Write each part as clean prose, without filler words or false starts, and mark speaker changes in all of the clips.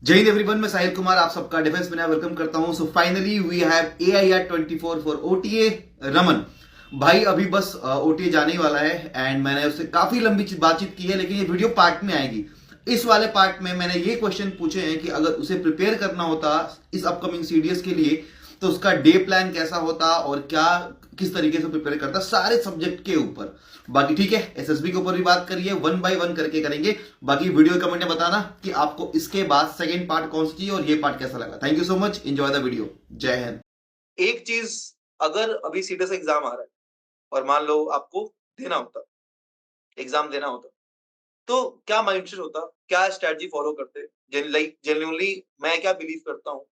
Speaker 1: जय हिंद एवरीवन, मैं साहिल कुमार आप सबका डिफेंस में वेलकम करता हूं। So finally we have AIR 24 for OTA Raman. भाई अभी बस OTA जाने ही वाला है एंड मैंने उससे काफी लंबी बातचीत की है, लेकिन ये वीडियो पार्ट में आएगी। इस वाले पार्ट में मैंने ये क्वेश्चन पूछे हैं कि अगर उसे प्रिपेयर करना होता इस अपकमिंग सीडीएस के लिए तो उसका डे प्लान कैसा होता और क्या किस तरीके से प्रिपेयर करता, सारे सब्जेक्ट के ऊपर। बाकी ठीक है, SSB के ऊपर भी बात करिए, वन बाय वन करके करेंगे। बाकी वीडियो कमेंट में बताना कि आपको इसके बाद सेकंड पार्ट कौन सी चाहिए और ये पार्ट कैसा लगा। Thank you so much, enjoy the video. जय हिंद। एक चीज, अगर अभी सीडीएस एग्जाम आ रहा है और मान लो आपको देना होता, एग्जाम देना होता, तो क्या माइंडसेट होता, क्या स्ट्रेटजी फॉलो करते? जेन्युइनली मैं क्या बिलीव करता हूँ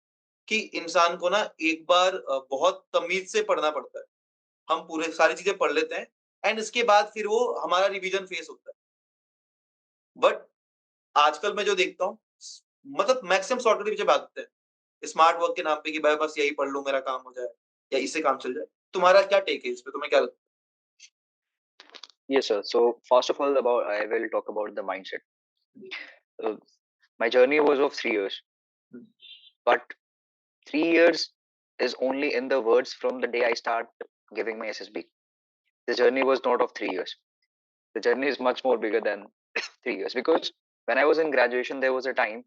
Speaker 1: कि इंसान को ना एक बार बहुत तमीज से पढ़ना पड़ता है। हम पूरे सारी चीजें पढ़ लेते हैं एंड इसके बाद फिर वो हमारा रिवीजन फेस होता है। बट आजकल मैं जो देखता हूँ, मतलब मैक्सिमम शॉर्टकट के पीछे भागते हैं स्मार्ट वर्क के नाम पे कि भाई बस यही पढ़ लूं मेरा काम हो जाए या इससे काम चल जाए। तुम्हारा क्या टेक है इस पे? तुम्हें क्या लगता
Speaker 2: Yes, sir. So first of all, about I will talk about the mindset.
Speaker 1: है?
Speaker 2: Uh, my journey was of 3 years,
Speaker 1: hmm,
Speaker 2: but 3 years is only in the words from the day I start giving my SSB. The journey was not of 3 years. The journey is much more bigger than 3 years because when I was in graduation, there was a time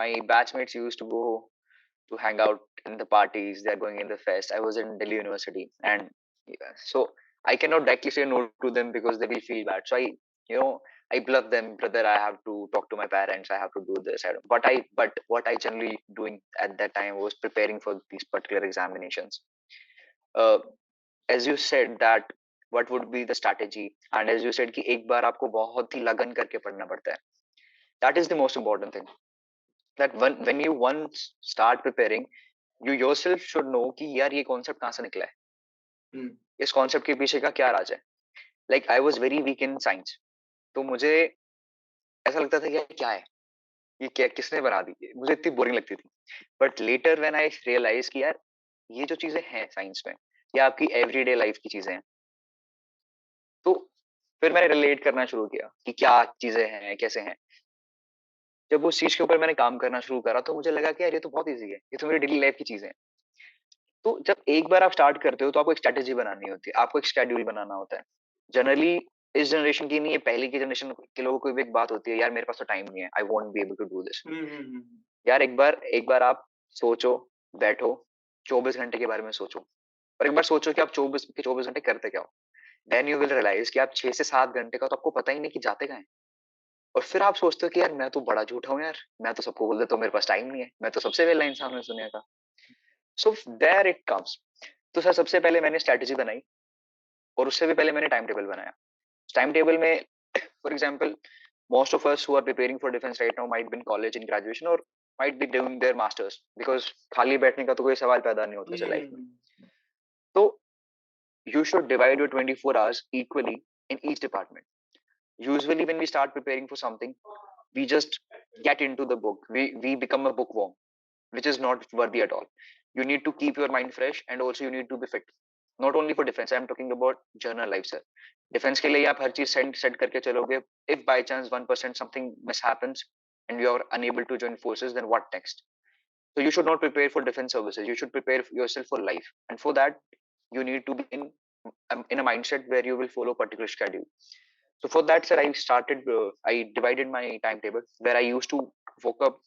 Speaker 2: my batchmates used to go to hang out in the parties. They're going in the fest. I was in Delhi University, and yeah, so I cannot directly say no to them because they will feel bad. So you know, I bluff them, brother. I have to talk to my parents. I have to do this. But what I generally doing at that time was preparing for these particular examinations. Uh, as you said that what would be the strategy, and as you said कि एक बार आपको बहुत ही लगन करके पढ़ना पड़ता है. That is the most important thing. That when you once start preparing, you yourself should know कि यार ये कॉन्सेप्ट कहाँ से निकला है, इस कॉन्सेप्ट के पीछे का क्या राज है. Like I was very weak in science, तो मुझे ऐसा लगता था कि यार क्या है, ये क्या किसने बना दी, मुझे इतनी बोरिंग लगती थी. But later when I realise कि यार ये जो चीजें हैं साइंस में, ये आपकी एवरीडे लाइफ की चीजें हैं. तो फिर मैंने रिलेट करना शुरू किया कि क्या चीजें हैं, कैसे हैं. जब उस चीज के ऊपर मैंने काम करना शुरू करा तो मुझे लगा कि यार ये तो बहुत ईजी है, ये तो मेरी डेली लाइफ की चीजें हैं. तो जब एक बार आप स्टार्ट करते हो तो आपको एक स्ट्रेटेजी बनानी होती है, आपको एक शेड्यूल बनाना होता है. जनरली इस जनरेशन की नहीं है, पहले की जनरेशन के लोगों को भी एक बात होती है, यार मेरे पास तो टाइम नहीं है, I won't be able to do this. यार एक बार आप सोचो, बैठो, 24 घंटे के बारे में सोचो, और एक बार सोचो कि आप 24 के 24 घंटे करते क्या हो. देन यू विल रियलाइज कि आप 6 से 7 घंटे का तो आपको पता ही नहीं कि जाते कहाँ है. और फिर आप सोचते हो कि यार मैं तो बड़ा झूठा हूँ यार, मैं तो सबको बोल देता हूँ मेरे पास टाइम नहीं है, मैं तो सबसे वेला इंसान हूँ इस दुनिया का. So there it comes. तो सर सबसे पहले मैंने स्ट्रेटेजी बनाई, और उससे भी पहले मैंने टाइम टेबल बनाया. टाइम टेबल में for example, most of us who are preparing for defense right now might be in college in graduation or might be doing their masters because खाली बैठने का तो कोई सवाल पैदा नहीं होता लाइफ में. तो you should divide your 24 hours equally in each department. Usually when we start preparing for something, we just get into the book, we become a bookworm, which is not worthy at all. You need to keep your mind fresh and also you need to be fit. Not only for defense, I am talking about general life, sir. Defense के लिए आप हर चीज set करके चलोगे. If by chance 1% something mishappens and you are unable to join forces, then what next? So you should not prepare for defense services. You should prepare yourself for life, and for that you need to be in a mindset where you will follow particular schedule. So for that, sir, I divided my timetable where I used to woke up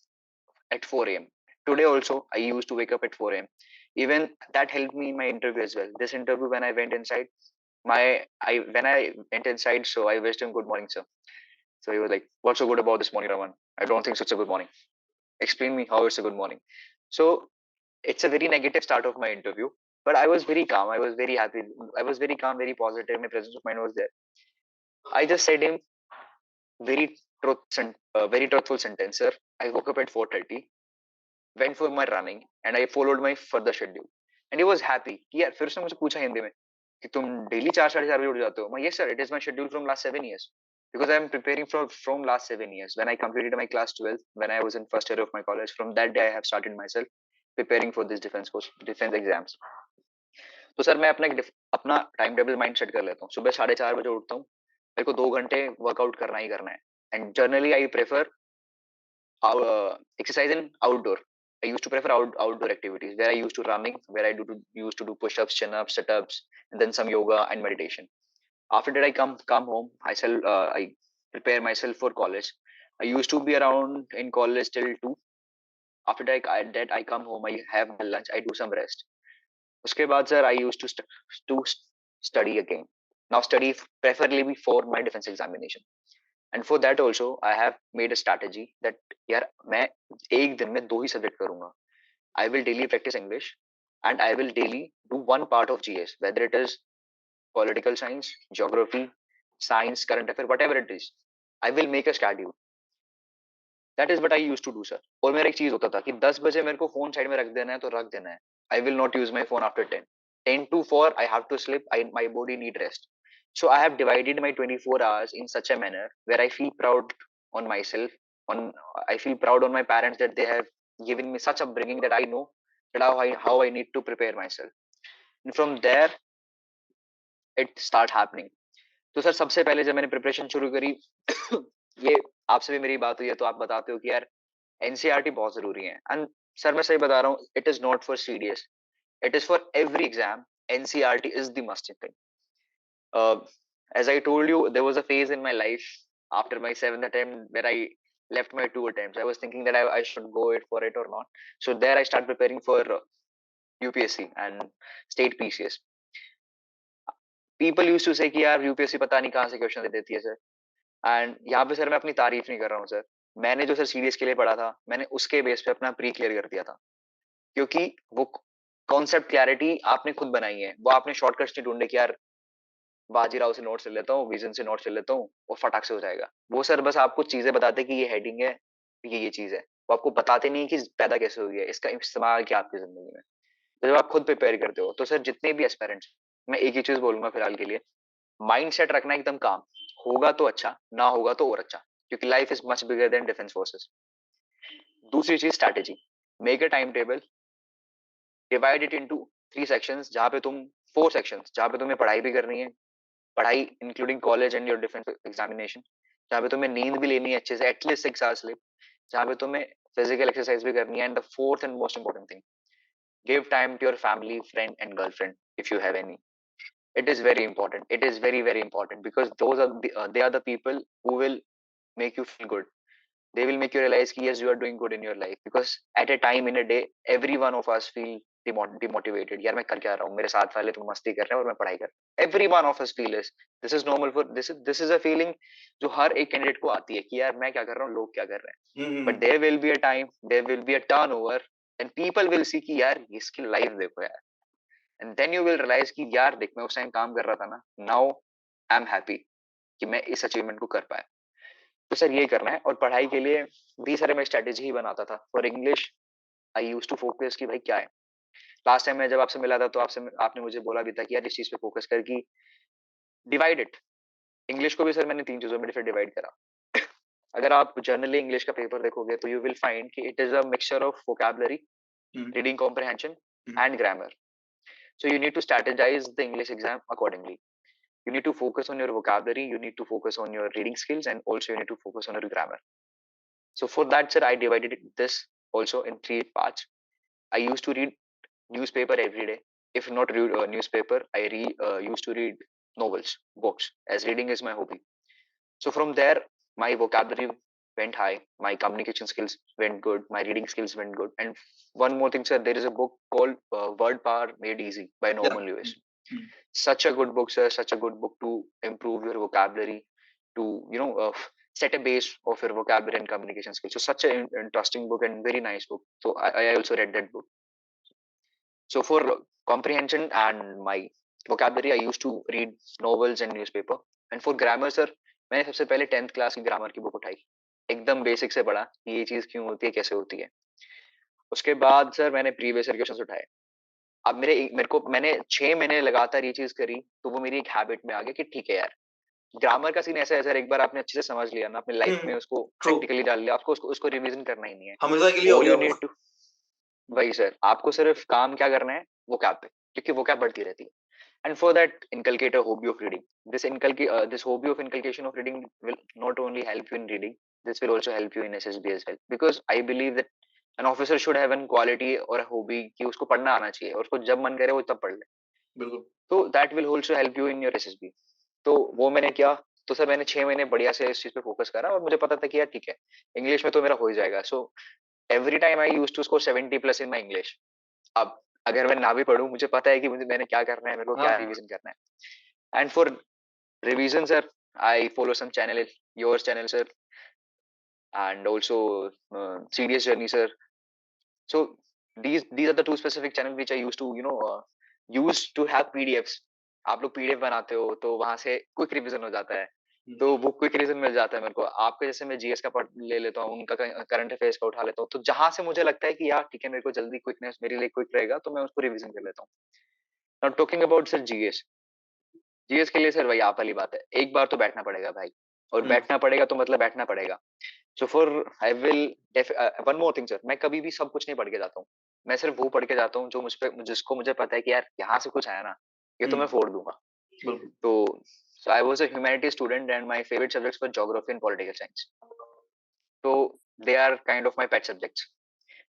Speaker 2: at 4 a.m. Today also, I used to wake up at 4 a.m. Even that helped me in my interview as well. This interview, when I went inside, when I went inside, so I wished him good morning, sir. So he was like, "What's so good about this morning, Raman? I don't think so it's a good morning. Explain me how it's a good morning." So it's a very negative start of my interview, but I was very calm. I was very happy. I was very calm, very positive. My presence of mind was there. I just said him very truthful sentence, sir. I woke up at 4:30, went for my running, and I followed my further schedule. And he was happy. कि यार फिर उसने मुझे पूछा हिंदी में कि तुम daily 4 साढ़े 4 बजे उठ जाते हो. मैं yes sir, it is my schedule from last 7 years. Because I am preparing from last 7 years. When I completed my class 12, when I was in first year of my college, from that day I have started myself preparing for this defense exams. तो sir मैं अपना time table mind set कर लेता हूँ. सुबह 4:30 बजे उठता हूँ, मेरे को 2 घंटे वर्कआउट करना ही करना है. And generally I prefer exercise in outdoor. I used to prefer outdoor activities where I used to running, where used to do push-ups, chin-ups, sit-ups, and then some yoga and meditation. After that, I come home. I prepare myself for college. I used to be around in college till 2. After that, I come home. I have my lunch. I do some rest. उसके बाद sir, I used to study again. Now study preferably before my defense examination. And for that also, I have made a strategy that यार मैं एक दिन में 2 ही subject करूंगा. I will daily practice English and I will daily do one part of GS, whether it is political science, geography, science, current affair, whatever it is. I will make a schedule. That is what I used to do, sir. और मेरा एक चीज होता था कि 10 बजे मेरे को फोन साइड में रख देना है तो रख देना है. I will not use my phone after 10. 10 to 4, I have to sleep. My body need rest. So I have divided my 24 hours in such a manner where I feel proud on myself. I feel proud on my parents that they have given me such upbringing that I know that how I need to prepare myself. And from there, it start happening. तो sir सबसे पहले जब मैंने preparation शुरू करी ये आपसे भी मेरी बात हुई है तो आप बताते हो कि यार एनसीईआरटी बहुत जरूरी है. एंड सर मैं सही बता रहा हूँ, it is not for CDS, it is for every exam. NCERT is the must thing. As I told you, there was a phase in my life after my 7th attempt where I left my 2 attempts. I was thinking that I should go it for it or not. So there I started preparing for UPSC and state PCS. People used to say कि यार UPSC पता नहीं कहाँ से question दे देती है sir. And यहाँ पे सर मैं अपनी तारीफ नहीं कर रहा हूँ सर. मैंने जो सर सीडीएस के लिए पढ़ा था, मैंने उसके बेस पे अपना प्री क्लियर कर दिया था. क्योंकि वो कॉन्सेप्ट क्लैरिटी आपने खुद बनाई है. वो आपने शॉर्टकट्स नहीं ढूंढे कि यार बाजीराव से नोट्स ले लेता हूँ, विजन से नोट्स ले लेता हूँ और फटाक से हो जाएगा. वो सर बस आपको चीजें बताते कि ये हेडिंग है, ये चीज है. वो आपको बताते नहीं कि पैदा कैसे हुई है, इसका इस्तेमाल क्या आपकी जिंदगी में. तो जब आप खुद प्रिपेयर करते हो तो सर जितने भी एस्पिरेंट्स, मैं एक ही चीज बोलूंगा फिलहाल के लिए, माइंड सेट रखना एकदम काम. होगा तो अच्छा, ना होगा तो और अच्छा, क्योंकि life is much bigger than defence forces. दूसरी चीज strategy. Make a time table, divide it into 3 sections जहां पे तुम 4 सेक्शंस जहां पे तुम्हें पढ़ाई भी करनी है, पढ़ाई including college and your defence examination, जहां पे तुम्हें नींद भी लेनी है अच्छे से, एटलीस्ट 6 आवर्स स्लीप, जहां पे तुम्हें फिजिकल एक्सरसाइज भी करनी है. And the fourth and most important thing, give time to your family, friend and girlfriend if you have any. It is very important. It is very, very important because they are the people who will make you feel good. They will make you realize कि yes, you are doing good in your life. Because at a time in a day, every one of us feel demotivated. यार मैं कर क्या रहा हूँ, मेरे साथ वाले तो मस्ती कर रहे हैं और मैं पढ़ाई कर रहा हूँ. Every one of us feel this is normal for this is a feeling जो हर एक कैंडिडेट को आती है कि यार मैं क्या कर रहा हूँ, लोग क्या कर रहे हैं. But there will be a time, there will be a turnover, and people will see कि यार इसकी लाइफ देखो यार. And then you will realise कि यार देख मैं उस टाइम काम कर रहा था ना, नाउ आई एम हैप्पी कि मैं इस अचीवमेंट को कर पाया. तो सर यही करना है. और पढ़ाई के लिए भी सर मैं स्ट्रेटेजी ही बनाता था. For English I use to focus कि भाई क्या है. लास्ट टाइम मैं जब आपसे मिला था तो आपने मुझे बोला भी था कि यार इस चीज पे फोकस कर, कि डिवाइड इट. इंग्लिश को भी सर मैंने 3 चीजों में फिर डिवाइड करा. अगर आप जनरली इंग्लिश का पेपर देखोगे तो यू विल फाइंड कि it is a mixture of vocabulary, reading comprehension and grammar. So you need to strategize the English exam accordingly. You need to focus on your vocabulary, you need to focus on your reading skills, and also you need to focus on your grammar. So for that, sir, I divided this also in 3 parts. I used to read newspaper every day. If not read newspaper, used to read novels, books, as reading is my hobby. So from there, my vocabulary went high, my communication skills went good, my reading skills went good. And one more thing, sir, there is a book called Word Power Made Easy by Norman Lewis. Such a good book, sir, such a good book to improve your vocabulary, to set a base of your vocabulary and communication skills. So such an interesting book and very nice book. So I also read that book. So for comprehension and my vocabulary, I used to read novels and newspaper. And for grammar, sir, मैंने सबसे पहले 10th class की grammar की book उठाई, एकदम basic से पढ़ा कि ये चीज क्यों होती है, कैसे होती है. उसके बाद सर मैंने प्रीवियस ईयर क्वेश्चंस उठाए. अब मैंने 6 महीने लगातार ये चीज करी तो वो मेरी एक हैबिट में आ गया कि ठीक है यार, ग्रामर का सीन ऐसा है सर, एक बार आपने अच्छे से समझ लिया ना, अपनी लाइफ में उसको प्रैक्टिकली डाल लिया, आपको उसको रिवीजन करना ही नहीं है हमेशा के लिए. ऑल यू नीड टू, वही सर, आपको सिर्फ काम क्या करना है, वो कैप पे, क्योंकि वो कैप बढ़ती रहती है. And for that, inculcate a hobby of reading. This hobby of inculcation of reading will not only help you in reading, this will also help you in SSB as well, because I believe that an officer should have an quality or a hobby कि उसको पढ़ना आना चाहिए और उसको जब मन करे वो तब पढ़ ले.
Speaker 1: बिल्कुल.
Speaker 2: तो that will also help you in your SSB. तो वो मैंने किया. तो सर मैंने 6 महीने बढ़िया से इस चीज पे फोकस करा और मुझे पता था कि यार ठीक है, इंग्लिश में तो मेरा हो ही जाएगा. So every time I used to score 70+ in my English. अब अगर मैं ना भी पढ़ूं, मुझे पता है कि मुझे मैंने क्या करना है, मेरे को क्या रिवीजन करना है. And for revision sir, I follow some channel, your channel sir, and also CDS journey sir. So these are the two specific channels which I used to use to have PDFs. आप लोग PDF बनाते हो तो वहां से quick revision हो जाता है. तो वो क्विक रिवीजन मिल जाता है मेरे को. आपके जैसे मैं GS का पढ़ ले लेता हूँ, उनका करंट अफेयर्स का उठा लेता हूँ. तो जहां से मुझे लगता है कि यार ठीक है, मेरे को जल्दी क्विकनेस मेरे लिए क्विक रहेगा, तो मैं उसको रिवीजन कर लेता हूँ. Not talking about sir GS. GS के लिए सर वही आप वाली बात है, एक बार तो बैठना पड़ेगा भाई. और बैठना पड़ेगा तो मतलब बैठना पड़ेगा. So for I will one more thing sir, मैं कभी भी सब कुछ नहीं पढ़ के जाता हूँ. मैं सिर्फ वो पढ़ के जाता हूँ जो मुझ पे, जिसको मुझे पता है कि यार यहाँ से कुछ आया ना, ये तो मैं फोड़ दूंगा. तो so I was a humanities student and my favorite subjects were geography and political science. तो they are kind of my pet subjects.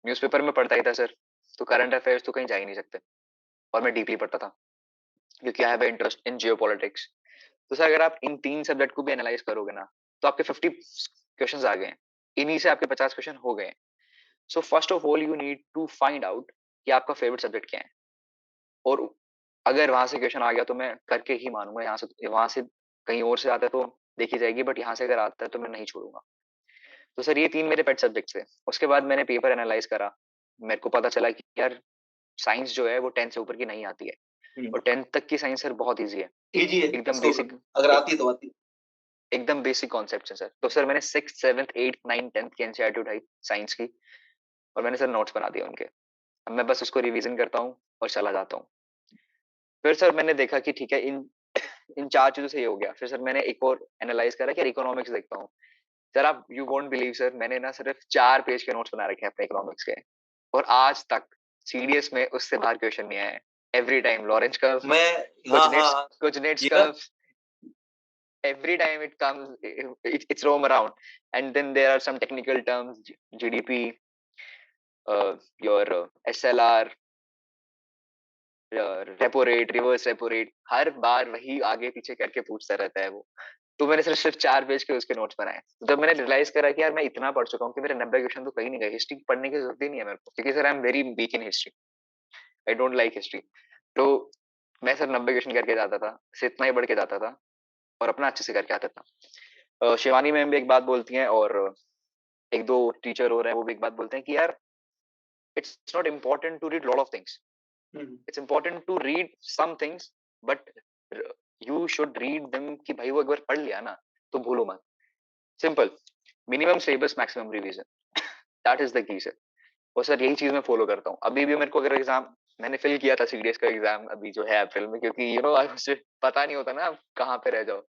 Speaker 2: Newspaper में पढ़ता ही था सर, तो करंट अफेयर्स तो कहीं जा ही नहीं सकते. और मैं डीपली पढ़ता था क्योंकि I have interest in geopolitics. तो सर अगर आप इन 3 सब्जेक्ट को भी एनालाइज करोगे ना, तो आपके 50 क्वेश्चंस आ गए हैं. इन्हीं से आपके 50 क्वेश्चन हो गए हैं. So first of all you need to find out कि आपका फेवरेट सब्जेक्ट क्या है. और अगर वहां से क्वेश्चन आ गया तो मैं करके ही मानूंगा. यहाँ से वहां से कहीं और से आता है तो देखी जाएगी, बट यहाँ से अगर आता है तो मैं नहीं छोड़ूंगा. तो सर ये 3 मेरे पेट सब्जेक्ट थे. उसके बाद मैंने पेपर एनालाइज करा. मेरे को पता चला कि यार साइंस जो है वो 10 से ऊपर की नहीं आती है. और 10th तक की साइंस सर बहुत ईजी है.
Speaker 1: इजी है
Speaker 2: एकदम
Speaker 1: so,
Speaker 2: बेसिक,
Speaker 1: अगर आती है तो आती है.
Speaker 2: एकदम बेसिक कॉन्सेप्ट है सर. तो सर मैंने 6th 7th 8th 9th 10th की एनसीईआरटी उठाई साइंस की, और मैंने सर नोट्स बना दिए उनके. अब मैं बस उसको रिवीजन करता हूँ और चला जाता हूँ. फिर सर मैंने देखा कि ठीक है, इन इन 4 चीजों से ये हो गया. फिर सर मैंने एक और एनालाइज करा कि इकोनॉमिक्स देखता हूँ. सर आप यू वोंट बिलीव सर, मैंने ना सिर्फ 4 पेज के नोट्स बना रखे हैं अपने इकोनॉमिक्स के, और आज तक सीडीएस में उससे बाहर क्वेश्चन नहीं आया है. एवरी टाइम लॉरेंज कर्व,
Speaker 1: मैं
Speaker 2: कुछ nets curve, every time it comes, it's roam around. And then there are some technical terms, GDP, your SLR, repo rate, reverse repo rate, हर बार वही आगे पीछे करके पूछता रहता है वो. तो मैंने सिर्फ 4 पेज के उसके नोट्स बनाए. तो जब मैंने रियलाइज करा कि यार मैं इतना पढ़ चुका हूँ कि मेरे 90 क्वेश्चन तो कहीं नहीं गए, हिस्ट्री पढ़ने की जरूरत ही नहीं है मेरे को, क्योंकि sir I am very weak in history, I don't like history. तो मैं सर 90 क्वेश्चन करके जाता था, सिर्फ इतना ही बढ़ के जाता था और अपना अच्छे से करके आता था. शिवानी मैम भी एक बात बोलती हैं, और एक दो टीचर हो रहे हैं वो भी एक बात बोलते हैं कि यार it's not important to read lot of things, it's important to read some things, but you should read them कि भाई वो एक बार पढ़ लिया ना तो भूलो मत. Simple, minimum syllabus maximum revision, that is the की सर. और सर यही चीज मैं फॉलो करता हूँ. अभी भी मेरे को अगर एग्जाम, मैंने फिल किया था सीडीएस का एग्जाम अभी जो है अप्रैल में, क्योंकि मुझे पता नहीं होता ना आप कहाँ पे रह जाओ.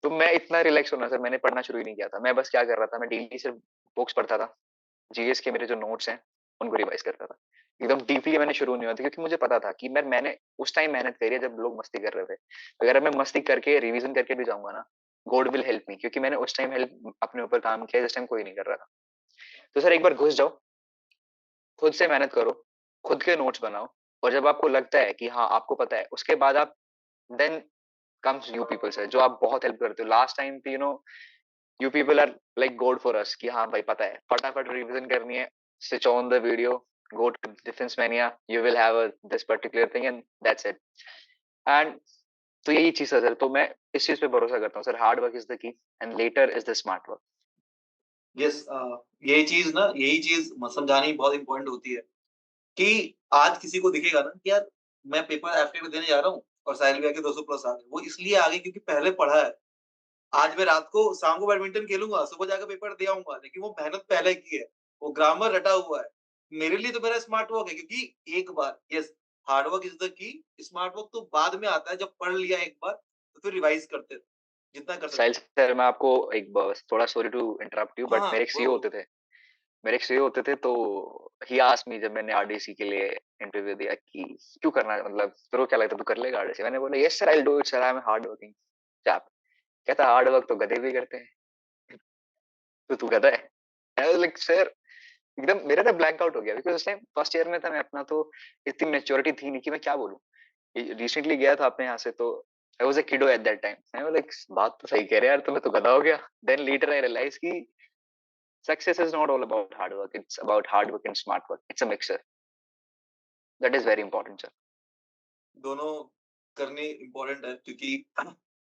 Speaker 2: तो मैं इतना रिलैक्स होना सर, मैंने पढ़ना शुरू ही नहीं किया था. मैं बस क्या कर रहा था, मैं डेली सिर्फ बुक्स पढ़ता था, जीएस के मेरे जो नोट्स हैं उनको रिवाइज करता था. एकदम डीपली मैंने शुरू नहीं हुआ था, क्योंकि मुझे पता था कि मैंने उस टाइम मेहनत करी है जब लोग मस्ती कर रहे थे. अगर मैं मस्ती करके रिवीजन करके भी जाऊंगा ना, गॉड विल हेल्प मी, क्योंकि मैंने उस टाइम हेल्प अपने ऊपर काम किया जिस टाइम कोई नहीं कर रहा था. तो सर एक बार घुस जाओ, खुद से मेहनत करो, खुद के नोट्स बनाओ, और जब आपको लगता है कि हाँ आपको पता है, उसके बाद आप then comes you people sir, जो आप बहुत हेल्प करते हो. लास्ट टाइम पे you people are like gold for us कि हाँ भाई पता है, फटाफट रिवीजन करनी है, switch on the video, go to Defense Mania, you will have this particular thing and that's it. And तो यही चीज है सर. तो मैं इस चीज पे भरोसा करता हूँ sir, hard work is the की and later is the smart work.
Speaker 1: Yes, यही चीज समझानी बहुत इंपॉर्टेंट होती है कि आज किसी को दिखेगा ना कि यार मैं पेपर एफटेक देने जा रहा हूँ और साहिल भी आके 200 प्लस आ गए, वो इसलिए आ गए क्योंकि पहले पढ़ा है. आज मैं रात को शाम को बैडमिंटन खेलूंगा, सुबह जाकर पेपर दे आऊंगा, लेकिन वो मेहनत पहले की है, वो ग्रामर रटा हुआ है. मेरे लिए तो मेरा स्मार्ट वर्क है, क्योंकि एक बार yes, hard work is the key, smart work तो बाद में आता है. जब पढ़ लिया एक बार तो फिर रिवाइज करते रहो, जितना कर
Speaker 2: साहिल
Speaker 1: सकते.
Speaker 2: सर मैं आपको एक थोड़ा sorry to interrupt you, but
Speaker 1: हाँ,
Speaker 2: मेरे एक सीईओ होते थे, तो ही आस्क्ड मी, जब मैंने आरडीसी के लिए इंटरव्यू दिया कि क्यों करना है, मतलब तेरे को क्या लगता है तू कर लेगा आरडीसी. मैंने बोला yes sir I will do it sir, I am hard working chap. कहता हार्ड वर्क तो गधे भी करते हैं. तो तू गधा है। आई वाज लाइक सर, एकदम मेरा ना ब्लैंक आउट हो गया, बिकॉज़ उस टाइम फर्स्ट ईयर में था मैं अपना, तो इतनी मैच्योरिटी थी नहीं कि मैं क्या बोलूँ। रिसेंटली गया था अपने यहाँ से, तो आई वाज अ किडो at that time. I was like बात तो सही कह रहे हैं यार, तो मैं तो गधा हो गया। देन लेटर आई रियलाइज कि success is not all about hard work, it's about hard work and smart work, it's a mixture. That is very important sir.
Speaker 1: दोनों करने इम्पोर्टेंट है क्योंकि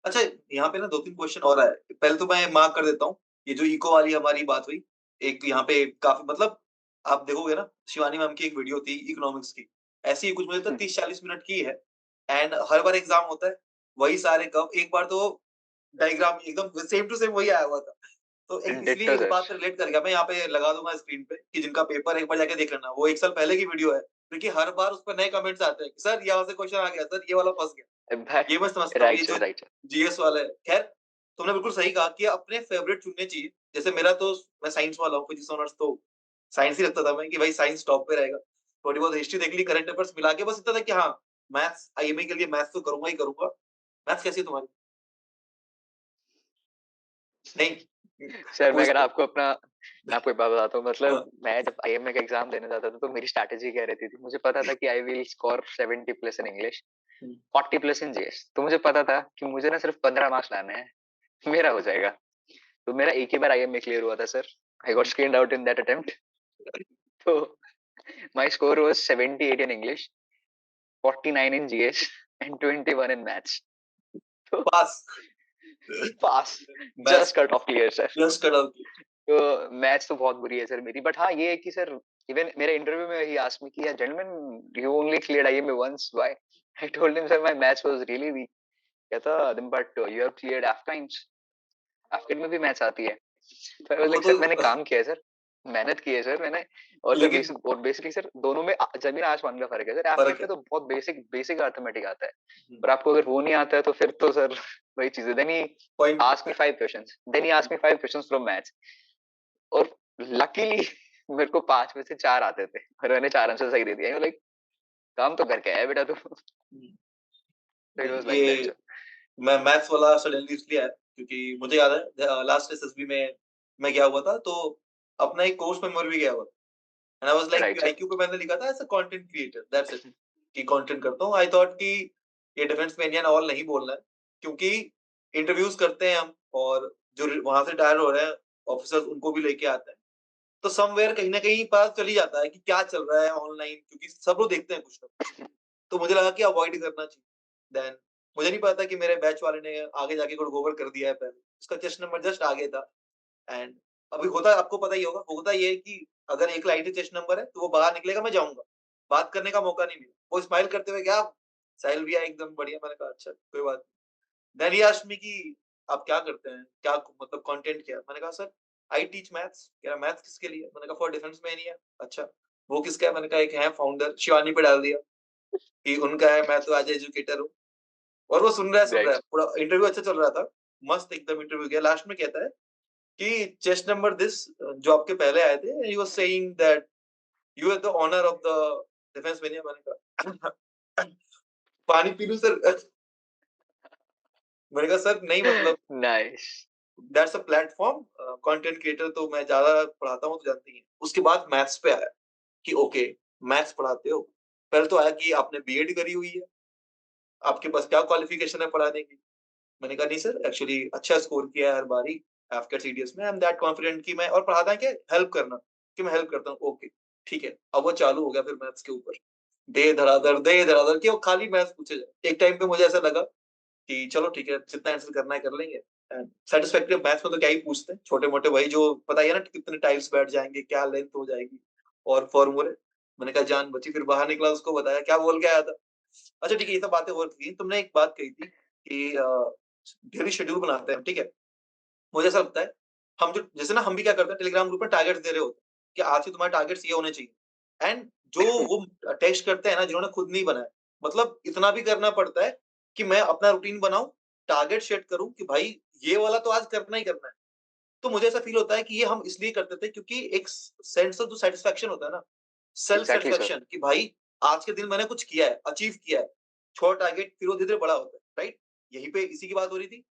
Speaker 1: अच्छा, यहाँ पे ना 2-3 क्वेश्चन और आए। पहले तो मैं मार्क कर देता हूँ, ये जो इको वाली हमारी बात हुई, एक यहाँ पे काफ़ी मतलब आप देखोगे ना, शिवानी मैम की एक वीडियो थी इकोनॉमिक्स की, ऐसी ही कुछ मुझे लगता है 30-40 मिनट की है एंड हर बार एग्ज़ाम होता है, वही सारे कर्व, एक बार तो डायग्राम एकदम सेम टू सेम वही आया हुआ था। तो एक इसलिए
Speaker 2: डिट्टो
Speaker 1: इस
Speaker 2: सर।
Speaker 1: बात से रिलेट कर गया, मैं यहाँ पे लगा दूँगा स्क्रीन पे कि जिनका पेपर है एक बार जाके देख लेना, वो 1 साल पहले की वीडियो है, क्योंकि हर बार उस पे नए कमेंट्स आते हैं कि सर यहाँ से क्वेश्चन आ गया, सर ये वाला फँस गया। ये मैं समझता हूँ, ये
Speaker 2: राइट
Speaker 1: जो
Speaker 2: सर, राइट सर।
Speaker 1: जीएस वाला है। ख़ैर, तुमने बिल्कुल सही कहा कि अपने फ़ेवरेट चुनने चाहिए। जैसे मेरा तो मैं साइंस वाला हूँ, फिज़िक्स ऑनर्स, तो साइंस ही रखता था मैं कि भाई साइंस टॉप पे रहेगा। थोड़ी बहुत हिस्ट्री देख ली, करंट अफेयर्स मिला के बस इतना था कि हाँ, मैथ्स आईएमए के लिए मैथ्स तो करूँगा ही करूँगा। मैथ्स कैसी है तुम्हारी? नहीं,
Speaker 2: सर मैं
Speaker 1: पूछ
Speaker 2: अगर
Speaker 1: रहा
Speaker 2: आपको अपना मैं आपको एक बात बताता हूँ,
Speaker 1: हूँ।
Speaker 2: मतलब
Speaker 1: हाँ।
Speaker 2: मैं जब आईएमए का एग्जाम देने जाता था तो मेरी स्ट्रैटेजी क्या रहती थी, मुझे पता था कि I will score 70 plus in English,
Speaker 1: hmm.
Speaker 2: 40 plus in GS. तो मुझे पता था कि मुझे ना सिर्फ 15 मार्क्स लाने हैं, मेरा हो जाएगा। तो मेरा एक ही बार आईएमए क्लियर हुआ था sir. I got screened out in that attempt. तो my score was 78 in English, 49 in GS and 21 in maths. तो
Speaker 1: पास।
Speaker 2: पास,
Speaker 1: maths
Speaker 2: just cut off clear sir.
Speaker 1: Just cut out की।
Speaker 2: तो मैथ्स तो बहुत बुरी है सर मेरी, बट हाँ ये है कि सर इवन मेरे इंटरव्यू में ही आस्क्ड मी कि यार gentleman you only cleared IMA once, why? I told him sir my maths was really weak. कहता then but you have cleared F times, AFCAT में भी मैथ्स आती है। तो आई वाज
Speaker 1: वो
Speaker 2: लाइक
Speaker 1: तो
Speaker 2: सर मैंने काम किया है सर, मेहनत की है सर मैंने। और सर
Speaker 1: लेकिन
Speaker 2: बेसिकली सर दोनों में जमीन आसमान का फर्क है सर। एफकेट
Speaker 1: फ़र्क है।
Speaker 2: में तो बहुत बेसिक बेसिक अर्थमेटिक आता है,
Speaker 1: हुँ।
Speaker 2: पर आपको अगर वो नहीं आता है तो फिर तो सर वही चीज है। Then he
Speaker 1: point.
Speaker 2: Asked me 5 questions, then he asked me 5 questions from maths, और लकीली मेरे को 5 में से 4 आते थे और मैंने 4 आंसर सही दे दिया। लाइक काम तो करके आया बेटा तू।
Speaker 1: हुँ।
Speaker 2: इट
Speaker 1: नहीं,
Speaker 2: वाज लाइक दैट
Speaker 1: ये
Speaker 2: सर।
Speaker 1: मैं मैथ्स वाला सडनली इसलिए आया क्योंकि मुझे याद है लास्ट एसएसबी में मैं गया हुआ था, तो अपना एक कोर्स मेंबर भी गया हुआ था and I was like
Speaker 2: right sir.
Speaker 1: IQ पे मैंने लिखा था as a content creator, that's it, कि कंटेंट करता हूँ। आई थॉट कि ये डिफेंस में इंडियन ऑल नहीं बोलना है क्योंकि इंटरव्यूज़ करते हैं हम और जो वहाँ से रिटायर हो रहे हैं ऑफिसर्स उनको भी लेके आते हैं। तो समव्हेयर कहीं न कहीं पता चल ही जाता है कि क्या चल रहा है ऑनलाइन, क्योंकि सब लोग देखते हैं कुछ ना कुछ। तो मुझे लगा कि अवॉइड करना चाहिए। देन मुझे नहीं पता था कि मेरे बैच वाले ने आगे जाके गुड़ गोबर कर दिया है पहले। उसका चेस्ट नंबर जस्ट आगे था एंड अभी होता आपको पता ही होगा, होता ये है कि अगर एक लाइन ही चेस्ट नंबर है, तो वो बाहर निकलेगा, मैं जाऊँगा। बात करने का मौका नहीं मिला। वो स्माइल करते हुए, "क्या साहिल भैया एकदम बढ़िया।" मैंने कहा, "अच्छा, कोई बात नहीं।" देन ही आस्क्ड मी कि आप क्या करते हैं? क्या मतलब कंटेंट क्या है? मैंने कहा, "सर, आई टीच मैथ्स।" कह रहा, "मैथ्स किसके लिए?" मैंने कहा, "फॉर डिफेंस मैन ही है।" "अच्छा, वो किसका है?" मैंने कहा, "एक है फाउंडर।" शिवानी पे डाल दिया कि उनका है, मैं तो एज़ एजुकेटर हूँ। और वो सुन रहा
Speaker 2: राइट।
Speaker 1: है, पूरा इंटरव्यू अच्छा चल रहा था, मस्त एकदम इंटरव्यू गया। लास्ट में कहता है कि चेस्ट नंबर दिस जो आपके पहले आए थे, he was saying that you are the owner of the defence manual. मैंने कहा पानी पी लूँ सर? मैंने कहा सर नहीं, मतलब
Speaker 2: nice.
Speaker 1: That's a platform, content creator तो मैं ज़्यादा पढ़ाता हूँ तो जानती ही हैं। उसके बाद मैथ्स पे आया कि ओके, मैथ्स पढ़ाते हो। पहले तो आया कि आपने बीएड करी हुई है, आपके पास क्या क्वालिफिकेशन है पढ़ाने की? मैंने कहा नहीं सर, एक्चुअली अच्छा स्कोर किया है हर बारी आफ्टर सीडीएस में, आई एम दैट कॉन्फिडेंट कि मैं, और पढ़ाता है कि हेल्प करना, कि मैं हेल्प करता हूँ। ओके, ठीक है। अब वो चालू हो गया फिर मैथ्स के ऊपर। दे धड़ाधड़ कि वो खाली मैथ्स पूछे जाए। एक टाइम पे मुझे ऐसा लगा कि चलो ठीक है, जितना आंसर करना है कर लेंगे। एंड सैटिस्फैक्टरी मैथ्स में तो क्या ही पूछते हैं, छोटे-मोटे वही जो पता ही है ना कितने टाइल्स बैठ जाएँगे, क्या लेंथ हो जाएगी और फॉर्मूले। मैंने कहा जान बची, फिर बाहर निकला उसको बताया क्या बोल के आया था। अच्छा ठीक है, ये सब बातें और थी। तुमने एक बात कही थी कि डेली शेड्यूल बनाते हैं, ठीक है? मुझे ऐसा लगता है, हम जो जैसे ना हम भी क्या करते हैं टेलीग्राम ग्रुप में टारगेट्स दे रहे होते हैं, कि आज से तुम्हारे टारगेट्स ये होने चाहिए। एंड जो वो टेक्स्ट करते हैं ना जिन्होंने खुद नहीं बनाया, मतलब इतना भी करना पड़ता है कि मैं अपना रूटीन बनाऊँ, टारगेट सेट करूँ कि भाई ये वाला तो आज करना ही करना है। तो मुझे ऐसा फ़ील होता है कि ये हम इसलिए करते थे क्योंकि एक सेंस ऑफ जो सैटिस्फैक्शन होता है ना, सेल्फ
Speaker 2: एग्जैक्टली सर।
Speaker 1: सैटिस्फैक्शन कि भाई आज के दिन मैंने कुछ किया है, अचीव किया है। छोटा टारगेट फिर वो धीरे-धीरे बड़ा होता है, राइट? यहीं पे इसी की बात हो रही थी।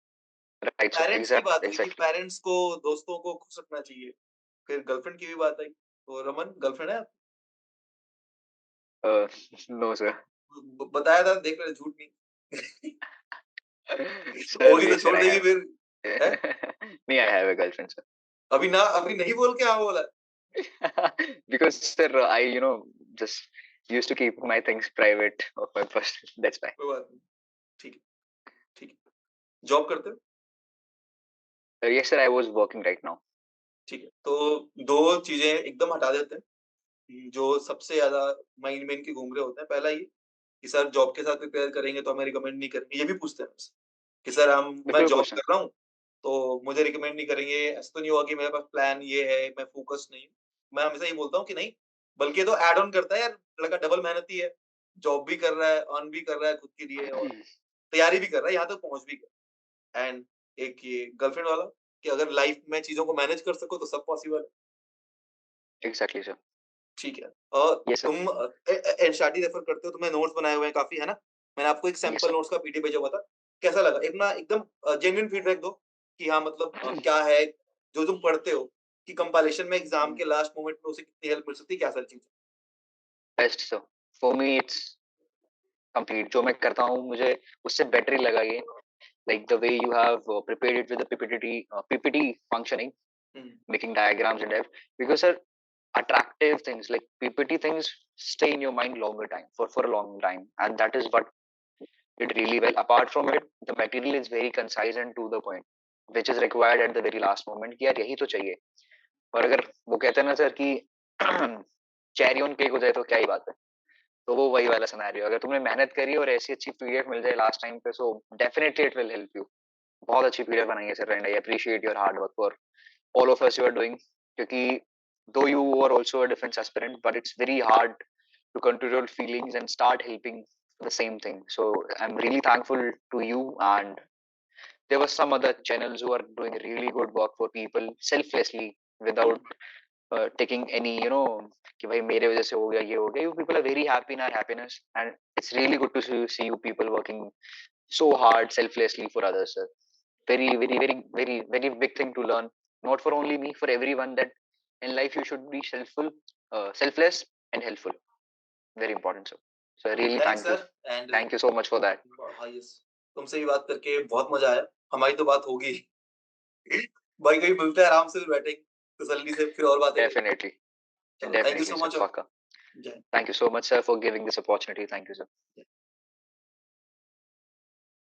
Speaker 2: Right, sir.
Speaker 3: पेरेंट्स की बात हुई कि
Speaker 2: Exactly.
Speaker 3: पेरेंट्स को, दोस्तों को खुश रखना चाहिए। फिर गर्लफ्रेंड की भी बात आई। तो रमन, गर्लफ्रेंड है?
Speaker 2: Uh, no, sir.
Speaker 3: बताया था, देख ले, झूठ नहीं।
Speaker 2: Sir,
Speaker 3: होगी तो
Speaker 2: yes, sir,
Speaker 3: छोड़
Speaker 2: I
Speaker 3: देगी
Speaker 2: have.
Speaker 3: फिर, है?
Speaker 2: Me, I have a girlfriend, sir.
Speaker 3: अभी नहीं बोल के हाँ बोला?
Speaker 2: Because, sir, I, just used to keep my things private of my personal. That's why.
Speaker 3: कोई बात नहीं, ठीक है, ठीक है। जॉब करते हो?
Speaker 2: Yes, sir, I was working right now.
Speaker 3: ठीक है, तो 2 चीज़ें एकदम हटा देते हैं, जो सबसे ज़्यादा माइंड में इनके घूम रहे होते हैं। पहला ये कि सर जॉब के साथ प्रिपेयर करेंगे तो हमें रिकमेंड नहीं करेंगे, ये भी पूछते हैं मुझसे कि सर मैं
Speaker 2: बिल्कुल
Speaker 3: जॉब
Speaker 2: पूछना।
Speaker 3: कर रहा हूँ, तो मुझे रिकमेंड नहीं करेंगे, ऐसा तो नहीं होगा कि मेरे पास प्लान ये है, मैं फोकस नहीं हूँ। मैं हमेशा ये बोलता हूँ कि नहीं, बल्कि ये तो ऐड ऑन करता है यार, लड़का डबल मेहनती है, जॉब भी कर रहा है, अर्न भी कर रहा है खुद के लिए और तैयारी भी कर रहा है, यहाँ तक पहुँच भी गया। एंड एक ये गर्लफ्रेंड वाला कि अगर लाइफ में चीज़ों को मैनेज कर सको तो सब पॉसिबल है।
Speaker 2: Exactly, sir.
Speaker 3: ठीक है। और
Speaker 2: Yes, sir.
Speaker 3: तुम एनसीईआरटी रेफर करते हो, तुम्हें नोट्स बनाए हुए हैं काफ़ी, है ना? मैंने आपको एक
Speaker 2: Yes,
Speaker 3: सैंपल
Speaker 2: sir.
Speaker 3: नोट्स का पीडीएफ भेजा हुआ था। कैसा लगा? एक ना एकदम जेन्युइन फीडबैक दो कि हाँ, मतलब क्या है जो तुम पढ़ते हो कि कंपाइलेशन में एग्ज़ाम के लास्ट मोमेंट में उसे कितनी हेल्प मिल सकती है, क्या सारी चीज़ें?
Speaker 2: Best, sir. For me, it's complete. जो मैं करता हूँ, मुझे उससे बेटर ही लगा ये. Like the way you have prepared it with the PPT functioning,
Speaker 3: hmm,
Speaker 2: making diagrams and everything. Because, sir, attractive things like PPT things stay in your mind longer time for a long time, and that is what it really well. Apart from it, the material is very concise and to the point, which is required at the very last moment. कि यार यही तो चाहिए. और अगर वो कहते हैं ना सर कि चेरी ऑन केक हो जाए तो क्या ही बात है. तो वो वही वाला सिनेरियो. अगर तुमने मेहनत करी और ऐसी अच्छी पीडीएफ मिल जाए लास्ट टाइम पे, so definitely it will help you. बहुत अच्छी पीडीएफ बनाई है sir, and I appreciate your hard work for all of us you are doing. क्योंकि though you are also a defense aspirant, but it's very hard to control your feelings and start helping the same thing. So I'm really thankful to you, and there were some other channels who are doing really good work for people selflessly without taking any कि भाई मेरे वजह से हो गया, ये हो गया. You people are very happy in our happiness, and it's really good to see you people working so hard selflessly for others, sir. Very, very, very, very, very big thing to learn. Not for only me, for everyone, that in life you should be selfless and helpful. Very important, sir. So I really
Speaker 3: thanks
Speaker 2: thank you.
Speaker 3: Sir and
Speaker 2: Thank you so much for that.
Speaker 3: हाँ, yes. तुमसे भी बात करके बहुत मज़ा आया। हमारी तो बात होगी ही। भाई कहीं मिलते हैं, आराम से बैठेंगे, तसल्ली से फिर और बातें करेंगे।
Speaker 2: Definitely.
Speaker 3: चलो, thank you
Speaker 2: Definitely,
Speaker 3: so
Speaker 2: sir.
Speaker 3: Much.
Speaker 2: Paka.
Speaker 3: जय
Speaker 2: Thank you so much, sir, for giving this opportunity. Thank you, sir.